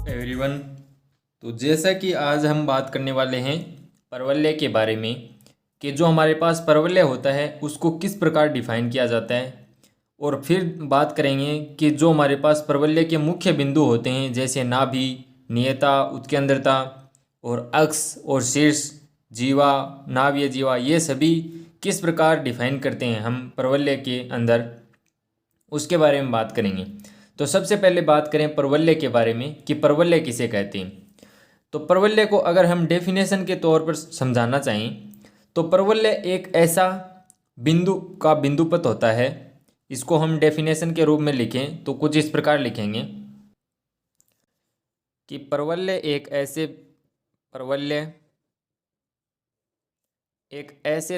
Everyone, तो जैसा कि आज हम बात करने वाले हैं परवलय के बारे में कि जो हमारे पास परवलय होता है उसको किस प्रकार डिफाइन किया जाता है। और फिर बात करेंगे कि जो हमारे पास परवलय के मुख्य बिंदु होते हैं जैसे नाभि, नियता, उत्केंद्रता और अक्ष और शीर्ष, जीवा, नाभीय जीवा, ये सभी किस प्रकार डिफाइन करते हैं हम परवलय के अंदर, उसके बारे में बात करेंगे। तो सबसे पहले बात करें परवलय के बारे में कि परवलय किसे कहते हैं। तो परवलय को अगर हम डेफिनेशन के तौर पर समझाना चाहें तो परवलय एक ऐसा बिंदु का बिंदुपथ होता है। इसको हम डेफिनेशन के रूप में लिखें तो कुछ इस प्रकार लिखेंगे कि परवलय एक ऐसे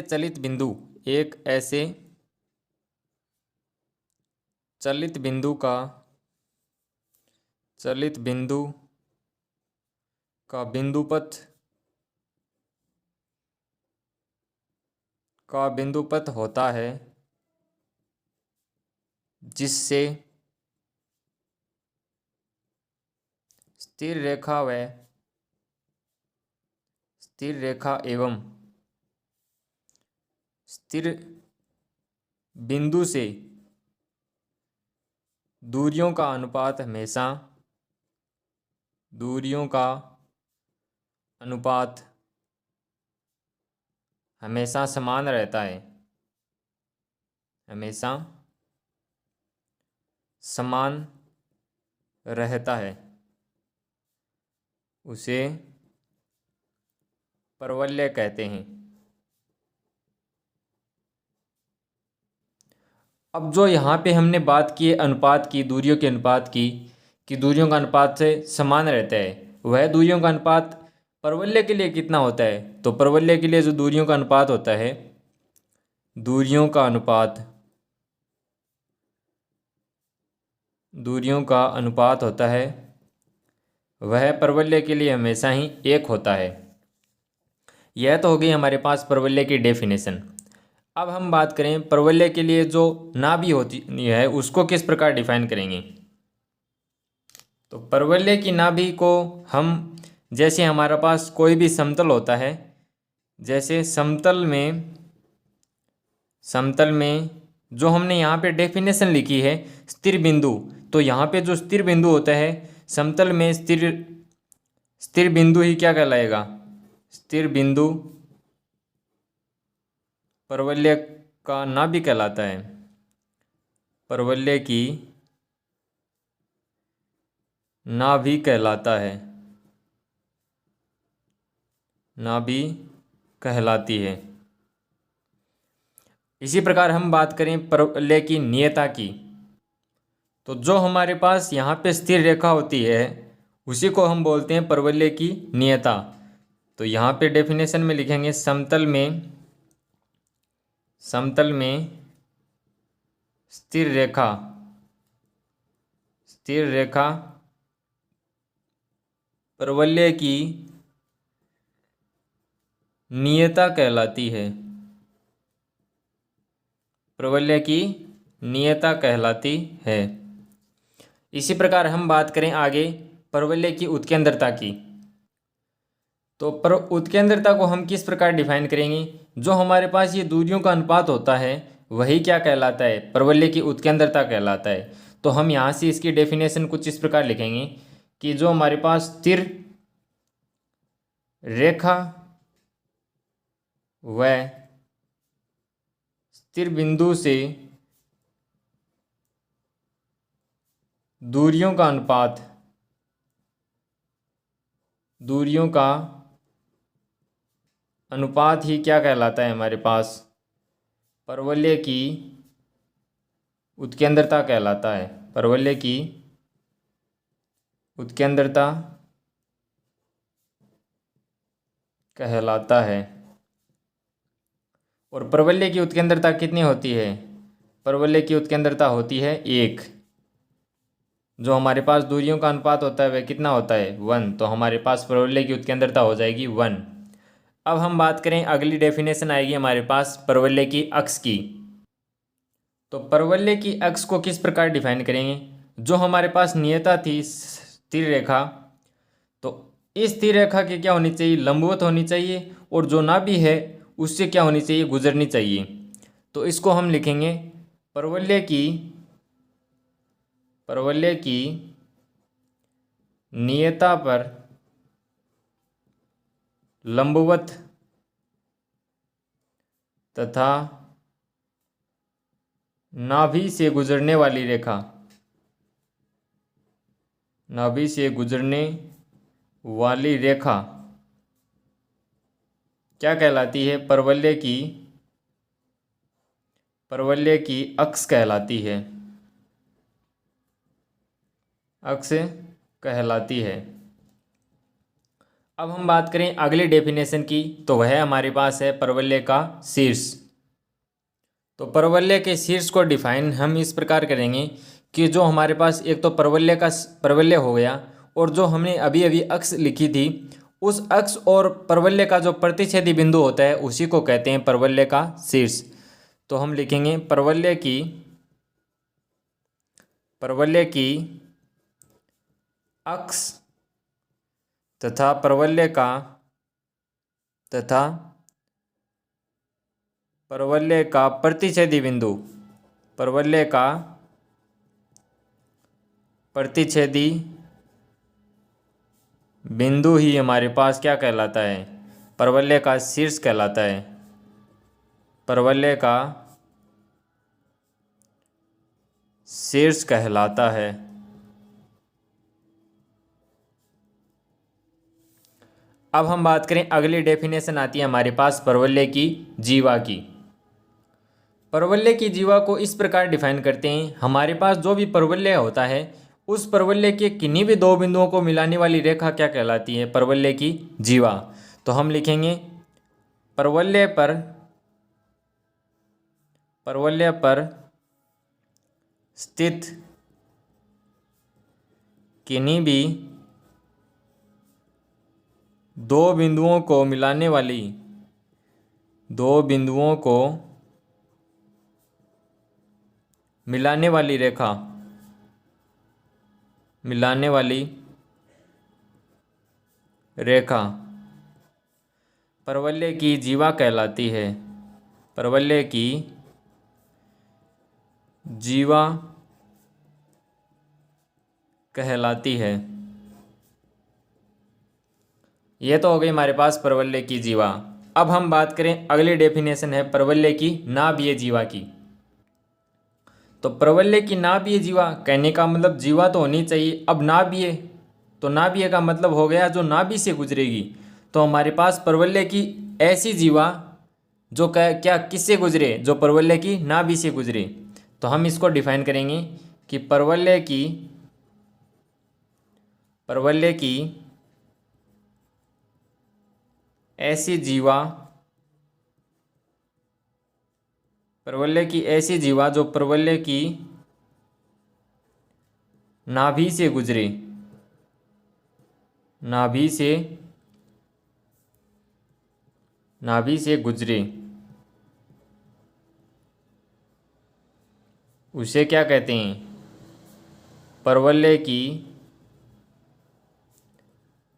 चलित बिंदु का बिंदुपथ होता है जिससे स्थिर रेखा एवं स्थिर बिंदु से दूरियों का अनुपात हमेशा समान रहता है, उसे परवलय कहते हैं। अब जो यहाँ पे हमने बात की अनुपात की, दूरियों के अनुपात की, कि दूरियों का अनुपात से समान रहता है, वह दूरियों का अनुपात परवलय के लिए कितना होता है। तो परवलय के लिए जो दूरियों का अनुपात होता है, दूरियों का अनुपात होता है, वह परवलय के लिए हमेशा ही 1 होता है। यह तो हो गई हमारे पास परवलय की डेफिनेशन। अब हम बात करें परवलय के लिए जो नाभि होती है उसको किस प्रकार डिफाइन करेंगे। तो परवलय की नाभि को हम, जैसे हमारे पास कोई भी समतल होता है, जैसे समतल में जो हमने यहाँ पे डेफिनेशन लिखी है स्थिर बिंदु, तो यहाँ पे जो स्थिर बिंदु होता है समतल में, स्थिर बिंदु ही क्या कहलाएगा, स्थिर बिंदु परवलय का नाभि कहलाता है। परवलय की नाभि कहलाती है। इसी प्रकार हम बात करें परवलय की नियता की, तो जो हमारे पास यहाँ पे स्थिर रेखा होती है उसी को हम बोलते हैं परवलय की नियता। तो यहाँ पे डेफिनेशन में लिखेंगे समतल में स्थिर रेखा परवलय की नियता कहलाती है। इसी प्रकार हम बात करें आगे परवलय की उत्केंद्रता की, तो उत्केंद्रता को हम किस प्रकार डिफाइन करेंगे। जो हमारे पास ये दूरियों का अनुपात होता है वही क्या कहलाता है, परवलय की उत्केंद्रता कहलाता है। तो हम यहाँ से इसकी डेफिनेशन कुछ इस प्रकार लिखेंगे कि जो हमारे पास स्थिर रेखा व स्थिर बिंदु से दूरियों का अनुपात ही क्या कहलाता है, हमारे पास परवलय की उत्केंद्रता कहलाता है। परवलय की उत्केंद्रता कहलाता है। और परवलय की उत्केंद्रता कितनी होती है, परवलय की उत्केंद्रता होती है 1। जो हमारे पास दूरियों का अनुपात होता है वह कितना होता है, 1। तो हमारे पास परवलय की उत्केंद्रता हो जाएगी 1। अब हम बात करें, अगली डेफिनेशन आएगी हमारे पास परवलय की अक्ष की। तो परवलय की अक्ष को किस प्रकार डिफाइन करेंगे? जो हमारे पास नियता थी स्थिर रेखा, तो इस स्थिर रेखा की क्या होनी चाहिए? लंबवत होनी चाहिए, और जो नाभि है उससे क्या होनी चाहिए? गुजरनी चाहिए। तो इसको हम लिखेंगे परवलय की नियता पर लंबवत तथा नाभि से गुजरने वाली रेखा, नाभि से गुजरने वाली रेखा क्या कहलाती है? परवलय की अक्ष कहलाती है, अक्ष कहलाती है। अब हम बात करें अगली डेफिनेशन की, तो वह हमारे पास है परवलय का शीर्ष। तो परवलय के शीर्ष को डिफाइन हम इस प्रकार करेंगे कि जो हमारे पास एक तो परवलय हो गया, और जो हमने अभी अभी अक्ष लिखी थी, उस अक्ष और परवलय का जो प्रतिच्छेदी बिंदु होता है उसी को कहते हैं परवलय का शीर्ष। तो हम लिखेंगे परवलय की अक्ष तथा परवलय का प्रतिच्छेदी बिंदु, परवलय का प्रतिच्छेदी बिंदु ही हमारे पास क्या कहलाता है? परवलय का शीर्ष कहलाता है, परवलय का शीर्ष कहलाता है। अब हम बात करें, अगली डेफिनेशन आती है हमारे पास परवलय की जीवा की। परवलय की जीवा को इस प्रकार डिफाइन करते हैं, हमारे पास जो भी परवलय होता है उस परवलय के किन्हीं भी दो बिंदुओं को मिलाने वाली रेखा क्या कहलाती है? परवलय की जीवा। तो हम लिखेंगे परवलय पर स्थित किन्हीं भी दो बिंदुओं को मिलाने वाली रेखा, परवलय की जीवा कहलाती है, परवलय की जीवा कहलाती है। ये तो हो गई हमारे पास परवलय की जीवा। अब हम बात करें, अगली डेफिनेशन है परवलय की नाभीय जीवा की। तो परवलय की नाभीय जीवा कहने का मतलब जीवा तो होनी चाहिए। अब नाभीय, तो नाभीय का मतलब हो गया जो नाभि से गुजरेगी। तो हमारे पास परवलय की ऐसी जीवा जो क्या किससे गुजरे? जो परवलय की नाभि से गुजरे। तो हम इसको डिफाइन करेंगे कि परवलय की ऐसी जीवा जो परवलय की नाभि से गुजरे, नाभि से गुजरे, उसे क्या कहते हैं? परवलय की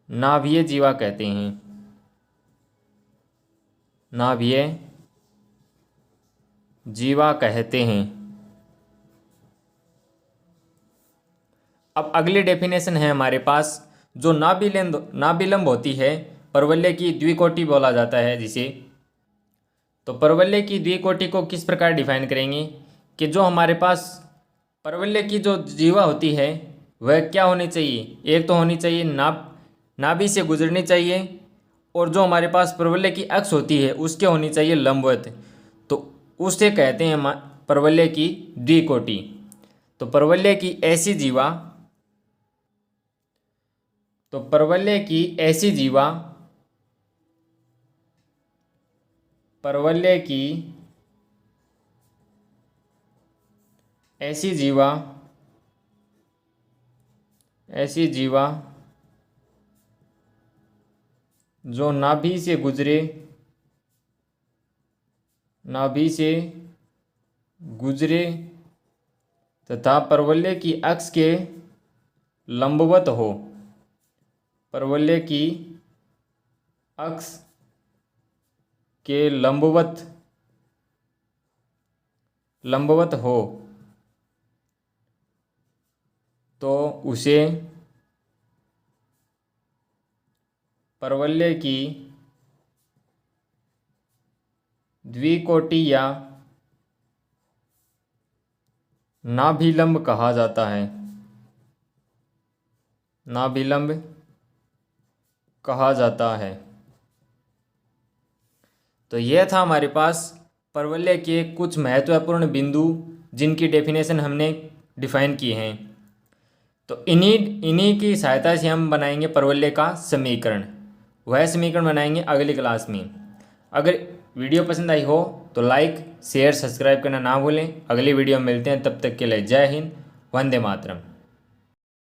नाभीय जीवा कहते हैं, नाभीय जीवा कहते हैं। अब अगली डेफिनेशन है हमारे पास, जो नाभिलंब होती है परवलय की द्विकोटि बोला जाता है जिसे। तो परवलय की द्विकोटि को किस प्रकार डिफाइन करेंगे कि जो हमारे पास परवलय की जो जीवा होती है वह क्या होनी चाहिए? एक तो होनी चाहिए नाभि से गुजरनी चाहिए, और जो हमारे पास परवलय की अक्ष होती है उसके होनी चाहिए लंबवत। तो उसे कहते हैं परवलय की द्विकोटि। तो परवलय की ऐसी जीवा, परवलय की ऐसी जीवा जो नाभि से गुजरे तथा परवलय की अक्ष के लंबवत हो, परवलय की अक्ष के लंबवत हो तो उसे परवलय की द्विकोटि या नाभिलंब कहा जाता है, नाभिलंब कहा जाता है। तो यह था हमारे पास परवलय के कुछ महत्वपूर्ण बिंदु जिनकी डेफिनेशन हमने डिफाइन की हैं। तो इन्हीं की सहायता से हम बनाएंगे परवलय का समीकरण। वह समीकरण बनाएंगे अगली क्लास में। अगर वीडियो पसंद आई हो तो लाइक शेयर सब्सक्राइब करना ना भूलें। अगली वीडियो में मिलते हैं, तब तक के लिए जय हिंद, वंदे मातरम।